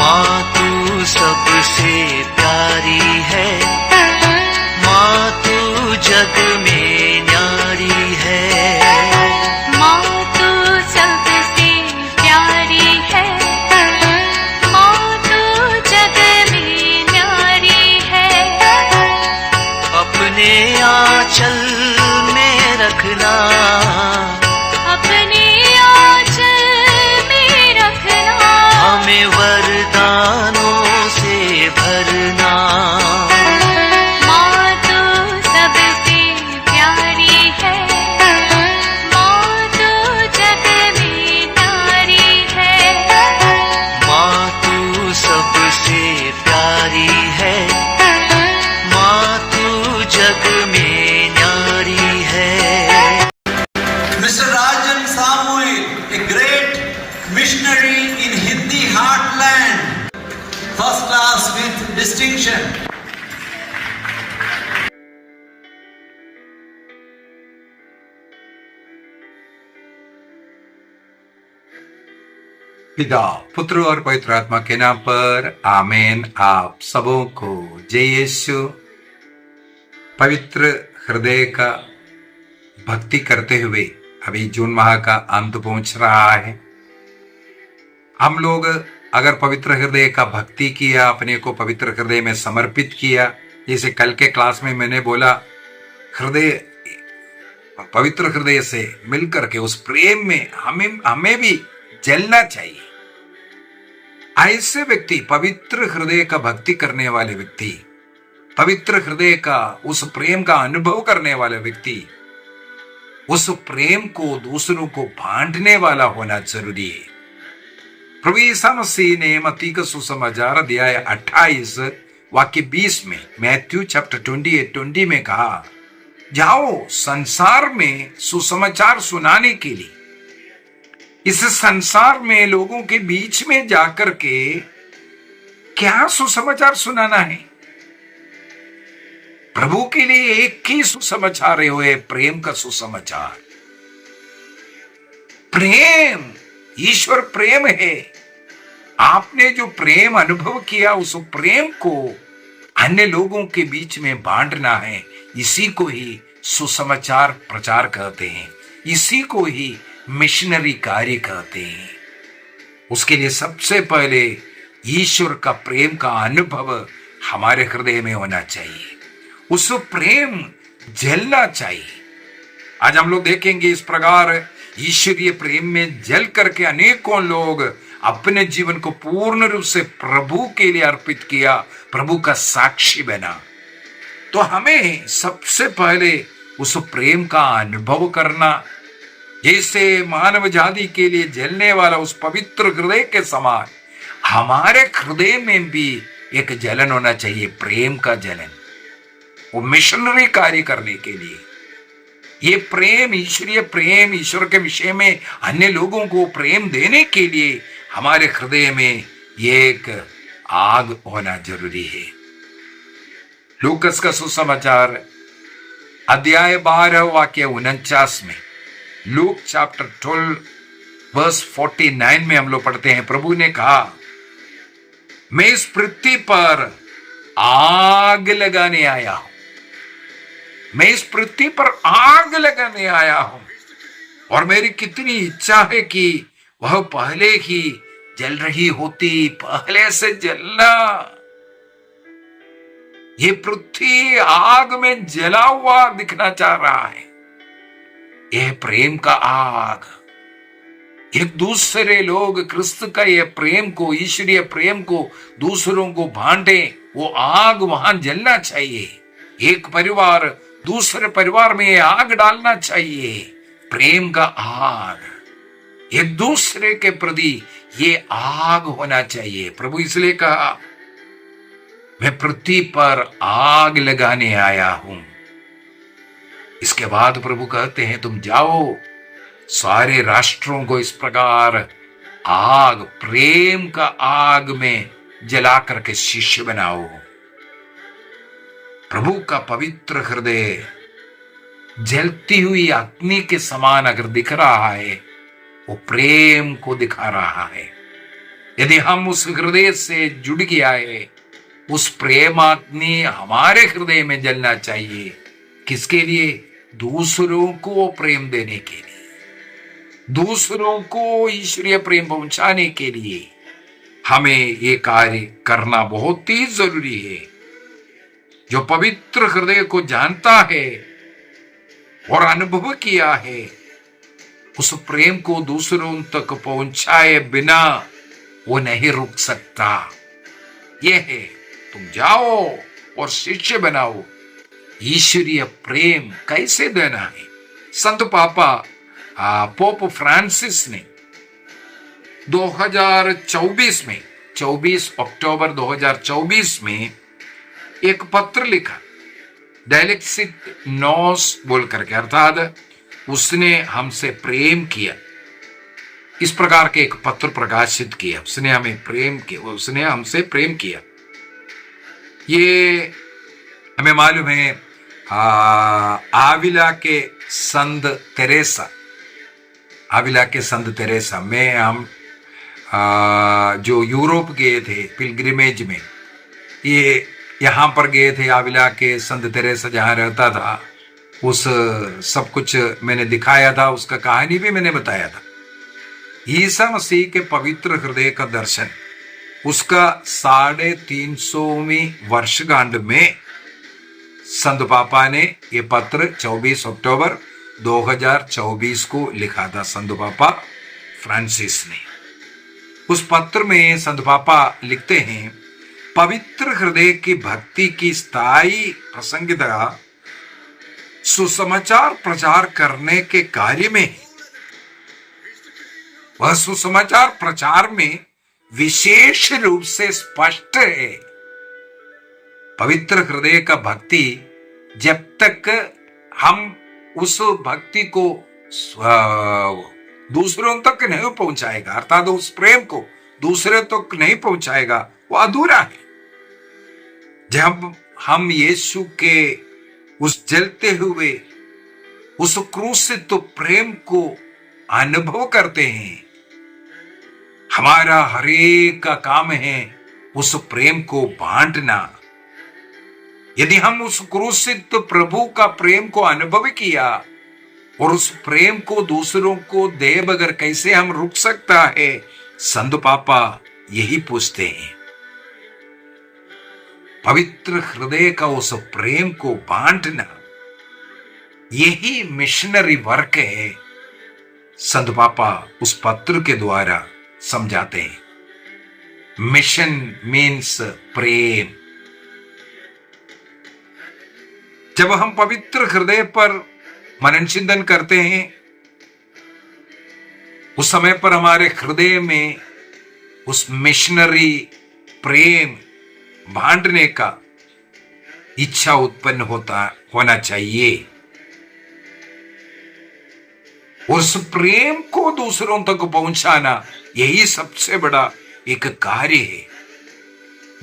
माँ तू सबसे प्यारी है, माँ तू जग में न्यारी है। माँ तू सबसे प्यारी है, माँ तू जग में न्यारी है। अपने आंचल में रखना, अपने आंचल में रखना। हमें वरदानों से भरना। माँ तू सबसे प्यारी है, माँ तू जग में न्यारी है। माँ तू सबसे प्यारी है, माँ तू जग में न्यारी है। Mr. Rajan Samuel, a great missionary in Hindi heartland, first class with distinction. पिता, पुत्र और पवित्र आत्मा के नाम पर आमीन। आप सबों को जय यीशु। पवित्र हृदय का भक्ति करते हुए अभी जून माह का अंत पहुंच रहा है। हम लोग अगर पवित्र हृदय का भक्ति किया, अपने को पवित्र हृदय में समर्पित किया, जैसे कल के क्लास में मैंने बोला, हृदय पवित्र हृदय से मिलकर के उस प्रेम में हमें भी जलना चाहिए। ऐसे व्यक्ति, पवित्र हृदय का भक्ति करने वाले व्यक्ति, पवित्र हृदय का उस प्रेम का अनुभव करने वाले व्यक्ति, उस प्रेम को दूसरों को बांटने वाला होना जरूरी है। प्रभु यीशु मसीह ने मत्ती का सुसमाचार अध्याय 28 वाक्य 20 में, मैथ्यू चैप्टर 28:20 में कहा, जाओ संसार में सुसमाचार सुनाने के लिए। इस संसार में लोगों के बीच में जाकर के क्या सुसमाचार सुनाना है? प्रभु के लिए एक ही सुसमाचार है, प्रेम का सुसमाचार। प्रेम, ईश्वर प्रेम है। आपने जो प्रेम अनुभव किया, उस प्रेम को अन्य लोगों के बीच में बांटना है। इसी को ही सुसमाचार प्रचार कहते हैं, इसी को ही मिशनरी कार्य कहते हैं। उसके लिए सबसे पहले ईश्वर का प्रेम का अनुभव हमारे हृदय में होना चाहिए, उस प्रेम जलना चाहिए। आज हम लोग देखेंगे इस प्रकार ईश्वरीय प्रेम में जल करके अनेकों लोग अपने जीवन को पूर्ण रूप से प्रभु के लिए अर्पित किया, प्रभु का साक्षी बना। तो हमें सबसे पहले उस प्रेम का अनुभव करना, जैसे मानव जाति के लिए जलने वाला उस पवित्र हृदय के समान हमारे हृदय में भी एक जलन होना चाहिए, प्रेम का जलन। वो मिशनरी कार्य करने के लिए ये प्रेम, ईश्वरीय प्रेम, ईश्वर के विषय में अन्य लोगों को प्रेम देने के लिए हमारे हृदय में एक आग होना जरूरी है। लूकस का सुसमाचार अध्याय 12 वाक्य 49 में, लूक चैप्टर 12 वर्स 49 में हम लोग पढ़ते हैं, प्रभु ने कहा, मैं इस पृथ्वी पर आग लगाने आया हूं। मैं इस पृथ्वी पर आग लगाने आया हूं और मेरी कितनी इच्छा है कि वह पहले ही जल रही होती, पहले से जलना। ये पृथ्वी आग में जला हुआ दिखना चाह रहा है। यह प्रेम का आग, एक दूसरे लोग क्रिस्त का यह प्रेम को, ईश्वरीय प्रेम को दूसरों को बांटे, वो आग वहां जलना चाहिए। एक परिवार दूसरे परिवार में आग डालना चाहिए, प्रेम का आग, एक दूसरे के प्रति ये आग होना चाहिए। प्रभु इसलिए कहा, मैं पृथ्वी पर आग लगाने आया हूं। इसके बाद प्रभु कहते हैं, तुम जाओ सारे राष्ट्रों को इस प्रकार आग, प्रेम का आग में जला करके शिष्य बनाओ। प्रभु का पवित्र हृदय जलती हुई अग्नि के समान अगर दिख रहा है, वो प्रेम को दिखा रहा है। यदि हम उस हृदय से जुड़ गया है, उस प्रेमाग्नि हमारे हृदय में जलना चाहिए। किसके लिए? दूसरों को प्रेम देने के लिए, दूसरों को ईश्वरीय प्रेम पहुंचाने के लिए हमें ये कार्य करना बहुत ही जरूरी है। जो पवित्र हृदय को जानता है और अनुभव किया है, उस प्रेम को दूसरों तक पहुंचाए बिना वो नहीं रुक सकता। ये है, तुम जाओ और शिष्य बनाओ। ईश्वरीय प्रेम कैसे देना है? संत पापा पोप फ्रांसिस ने 2024 में 24 अक्टूबर 2024 में एक पत्र लिखा, डायलेक्सिट नॉस बोल करके, अर्थात उसने हमसे प्रेम किया। इस प्रकार के एक पत्र प्रकाशित किया। उसने हमें प्रेम किया, उसने हमसे प्रेम किया। ये हमें मालूम है आविला के संत तेरेसा, आविला के संत तेरेसा में हम जो यूरोप गए थे पिलग्रिमेज में, ये यहाँ पर गए थे आविला के संत तेरेसा जहाँ रहता था, उस सब कुछ मैंने दिखाया था, उसका कहानी भी मैंने बताया था। ईसा मसीह के पवित्र हृदय का दर्शन, उसका 350वीं वर्षगांठ में संत पापा ने ये पत्र 24 अक्टूबर 2024 को लिखा था, संत पापा फ्रांसिस ने। उस पत्र में संत पापा लिखते हैं, पवित्र हृदय की भक्ति की स्थायी प्रसंगिता सुसमाचार प्रचार करने के कार्य में, वह सुसमाचार प्रचार में विशेष रूप से स्पष्ट है। पवित्र हृदय का भक्ति, जब तक हम उस भक्ति को दूसरों तक नहीं पहुंचाएगा, अर्थात उस प्रेम को दूसरे तक नहीं पहुंचाएगा, वो अधूरा है। जब हम यीशु के उस जलते हुए उस क्रूसित प्रेम को अनुभव करते हैं, हमारा हरेक का काम है उस प्रेम को बांटना। यदि हम उस क्रूसित प्रभु का प्रेम को अनुभव किया और उस प्रेम को दूसरों को दे बगैर कैसे हम रुक सकता है? संत पापा यही पूछते हैं। पवित्र हृदय का उस प्रेम को बांटना, यही मिशनरी वर्क है। संत पापा उस पत्र के द्वारा समझाते हैं। मिशन मीन्स प्रेम। जब हम पवित्र हृदय पर मनन चिंतन करते हैं, उस समय पर हमारे हृदय में उस मिशनरी प्रेम बांटने का इच्छा उत्पन्न होना चाहिए। उस प्रेम को दूसरों तक पहुंचाना, यही सबसे बड़ा एक कार्य है।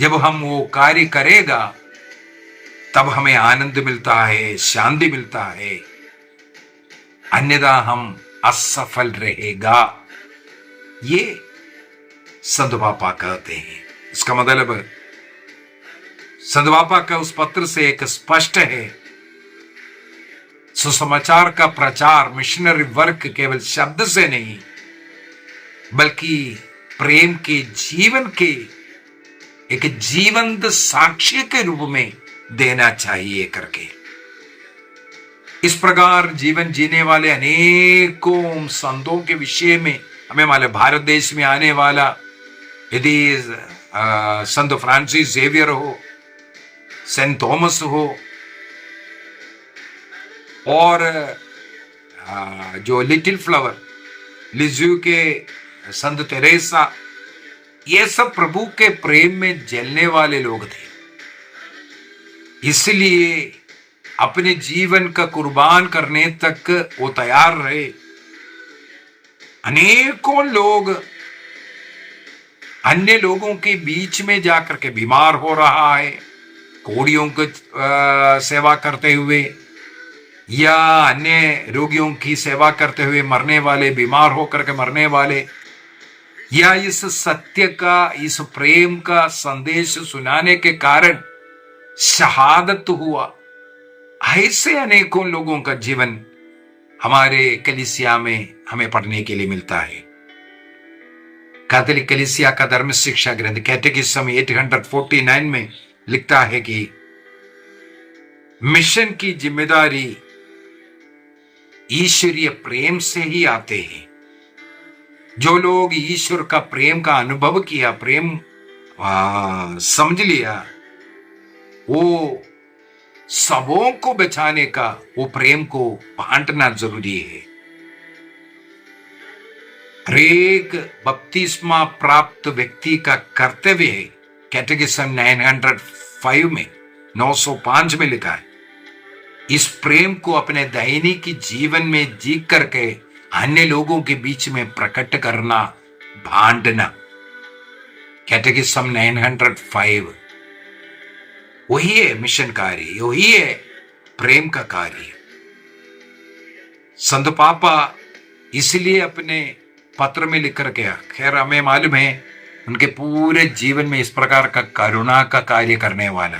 जब हम वो कार्य करेगा, तब हमें आनंद मिलता है, शांति मिलता है, अन्यथा हम असफल रहेगा। ये संत पापा कहते हैं। इसका मतलब संत पापा का उस पत्र से एक स्पष्ट है, सुसमाचार का प्रचार, मिशनरी वर्क केवल शब्द से नहीं, बल्कि प्रेम के जीवन के एक जीवंत साक्ष्य के रूप में देना चाहिए करके। इस प्रकार जीवन जीने वाले अनेकों संतों के विषय में हमें हमारे भारत देश में आने वाला, यदि संत फ्रांसिस जेवियर हो, सेंट थॉमस हो, और जो लिटिल फ्लावर लिज्यू के संत तेरेसा, ये सब प्रभु के प्रेम में जलने वाले लोग थे। इसलिए अपने जीवन का कुर्बान करने तक वो तैयार रहे। अनेकों लोग अन्य लोगों के बीच में जाकर के बीमार हो रहा है, कोड़ियों की सेवा करते हुए या अन्य रोगियों की सेवा करते हुए मरने वाले, बीमार होकर के मरने वाले, या इस सत्य का, इस प्रेम का संदेश सुनाने के कारण शहादत हुआ। ऐसे अनेकों लोगों का जीवन हमारे कलीसिया में हमें पढ़ने के लिए मिलता है। कैथोलिक कलीसिया का धर्म शिक्षा ग्रंथ कैटेकिज्म 849 में लिखता है कि मिशन की जिम्मेदारी ईश्वरीय प्रेम से ही आते हैं। जो लोग ईश्वर का प्रेम का अनुभव किया, प्रेम समझ लिया, वो सबों को बचाने का, वो प्रेम को बांटना जरूरी है। हरेक बपतिस्मा प्राप्त व्यक्ति का कर्तव्य है। कैटेकिज्म 905 में 905 में लिखा है, इस प्रेम को अपने दैनिक जीवन में जी करके अन्य लोगों के बीच में प्रकट करना, बांटना। कैटेकिज्म 905 वही है मिशन कार्य, वही है प्रेम का कार्य। संत पापा इसलिए अपने पत्र में लिख कर गया, खैर हमें मालूम है उनके पूरे जीवन में इस प्रकार का करुणा का कार्य करने वाला,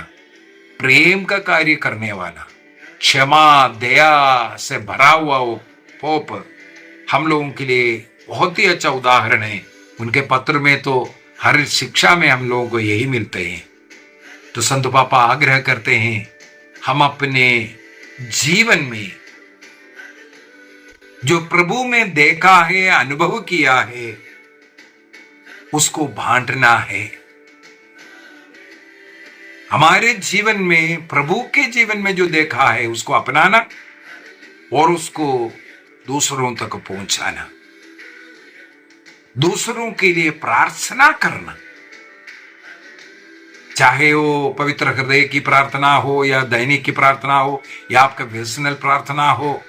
प्रेम का कार्य करने वाला, क्षमा दया से भरा हुआ वो पोप हम लोगों के लिए बहुत ही अच्छा उदाहरण है। उनके पत्र में तो हर शिक्षा में हम लोगों को यही मिलते हैं। तो संत पापा आग्रह करते हैं हम अपने जीवन में जो प्रभु में देखा है, अनुभव किया है, उसको बांटना है। हमारे जीवन में, प्रभु के जीवन में जो देखा है उसको अपनाना और उसको दूसरों तक पहुंचाना, दूसरों के लिए प्रार्थना करना, चाहे वो पवित्र हृदय की प्रार्थना हो या दैनिक की प्रार्थना हो या आपका पर्सनल प्रार्थना हो,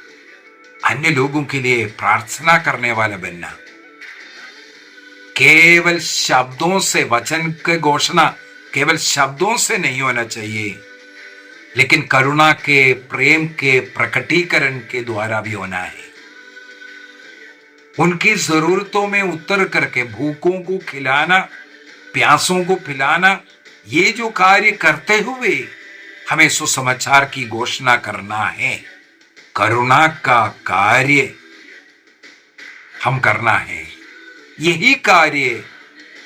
अन्य लोगों के लिए प्रार्थना करने वाला बनना। केवल शब्दों से, वचन की घोषणा केवल शब्दों से नहीं होना चाहिए, लेकिन करुणा के, प्रेम के प्रकटीकरण के द्वारा भी होना है। उनकी जरूरतों में उतर करके भूखों को खिलाना, प्यासों को पिलाना, ये जो कार्य करते हुए हमें सुसमाचार की घोषणा करना है, करुणा का कार्य हम करना है। यही कार्य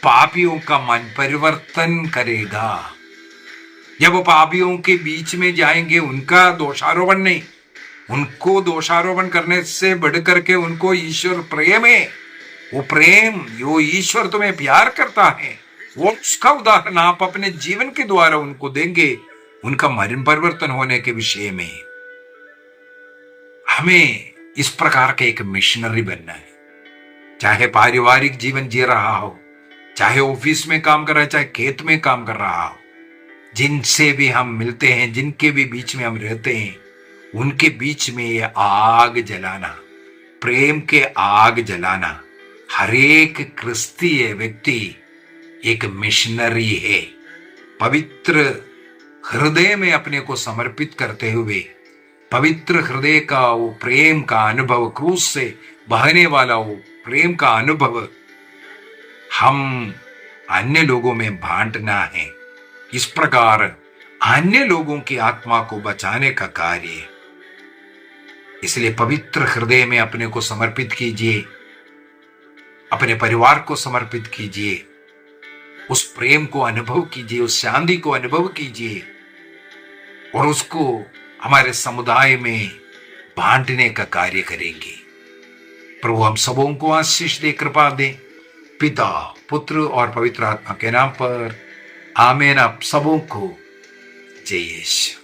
पापियों का मन परिवर्तन करेगा। जब वो पापियों के बीच में जाएंगे, उनका दोषारोपण नहीं, उनको दोषारोपण करने से बढ़कर के उनको ईश्वर प्रेम है, वो प्रेम जो ईश्वर तुम्हें प्यार करता है, वो उसका उदाहरण आप अपने जीवन के द्वारा उनको देंगे। उनका मन परिवर्तन होने के विषय में हमें इस प्रकार के एक मिशनरी बनना है। चाहे पारिवारिक जीवन जी रहा हो, चाहे ऑफिस में काम कर रहा है, चाहे खेत में काम कर रहा हो, जिनसे भी हम मिलते हैं, जिनके भी बीच में हम रहते हैं, उनके बीच में ये आग जलाना, प्रेम के आग जलाना। हर एक क्रिस्तीय व्यक्ति एक मिशनरी है। पवित्र हृदय में अपने को समर्पित करते हुए, पवित्र हृदय का वो प्रेम का अनुभव, क्रूस से बहने वाला वो प्रेम का अनुभव हम अन्य लोगों में बांटना है। इस प्रकार अन्य लोगों की आत्मा को बचाने का कार्य। इसलिए पवित्र हृदय में अपने को समर्पित कीजिए, अपने परिवार को समर्पित कीजिए, उस प्रेम को अनुभव कीजिए, उस शांति को अनुभव कीजिए और उसको हमारे समुदाय में बांटने का कार्य करेंगे। प्रभु हम सबों को आशीष दे, कृपा दे, पिता, पुत्र और पवित्र आत्मा के नाम पर आमीन। आप सबों को जय यीशु।